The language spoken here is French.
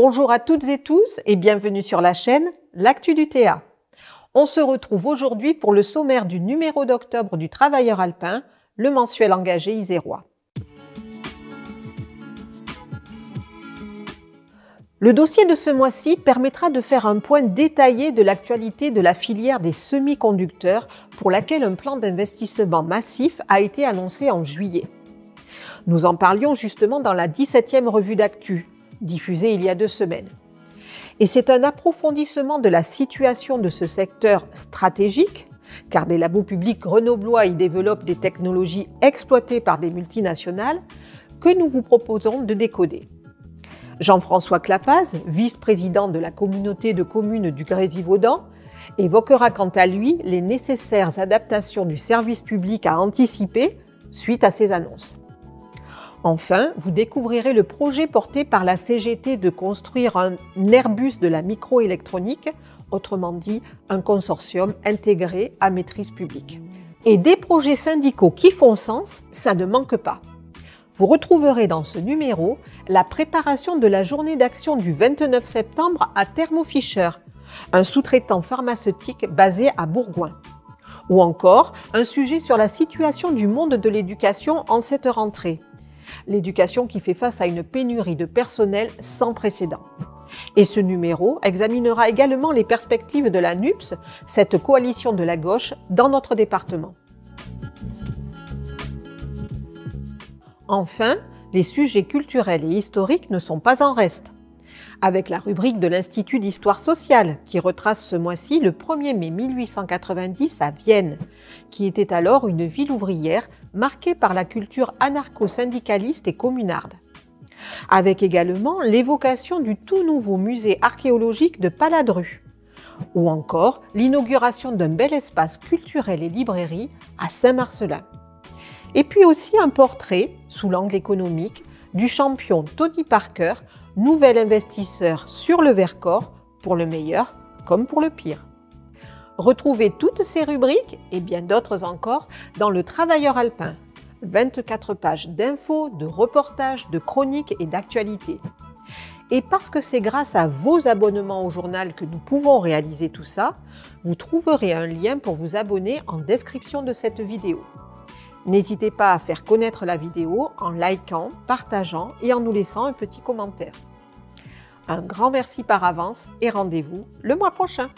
Bonjour à toutes et tous et bienvenue sur la chaîne L'Actu du TA. On se retrouve aujourd'hui pour le sommaire du numéro d'octobre du Travailleur alpin, le mensuel engagé isérois. Le dossier de ce mois-ci permettra de faire un point détaillé de l'actualité de la filière des semi-conducteurs pour laquelle un plan d'investissement massif a été annoncé en juillet. Nous en parlions justement dans la 17e revue d'actu, diffusée il y a 2 semaines. Et c'est un approfondissement de la situation de ce secteur stratégique, car des labos publics grenoblois y développent des technologies exploitées par des multinationales, que nous vous proposons de décoder. Jean-François Clapaz, vice-président de la communauté de communes du Grésivaudan, évoquera quant à lui les nécessaires adaptations du service public à anticiper suite à ces annonces. Enfin, vous découvrirez le projet porté par la CGT de construire un Airbus de la microélectronique, autrement dit un consortium intégré à maîtrise publique. Et des projets syndicaux qui font sens, ça ne manque pas. Vous retrouverez dans ce numéro la préparation de la journée d'action du 29 septembre à Thermo Fisher, un sous-traitant pharmaceutique basé à Bourgoin. Ou encore un sujet sur la situation du monde de l'éducation en cette rentrée. L'éducation qui fait face à une pénurie de personnel sans précédent. Et ce numéro examinera également les perspectives de la NUPS, cette coalition de la gauche, dans notre département. Enfin, les sujets culturels et historiques ne sont pas en reste. Avec la rubrique de l'Institut d'histoire sociale, qui retrace ce mois-ci le 1er mai 1890 à Vienne, qui était alors une ville ouvrière marquée par la culture anarcho-syndicaliste et communarde. Avec également l'évocation du tout nouveau musée archéologique de Paladru, ou encore l'inauguration d'un bel espace culturel et librairie à Saint-Marcellin. Et puis aussi un portrait, sous l'angle économique, du champion Tony Parker, nouvel investisseur sur le Vercors, pour le meilleur comme pour le pire. Retrouvez toutes ces rubriques et bien d'autres encore dans le Travailleur alpin. 24 pages d'infos, de reportages, de chroniques et d'actualités. Et parce que c'est grâce à vos abonnements au journal que nous pouvons réaliser tout ça, vous trouverez un lien pour vous abonner en description de cette vidéo. N'hésitez pas à faire connaître la vidéo en likant, partageant et en nous laissant un petit commentaire. Un grand merci par avance et rendez-vous le mois prochain.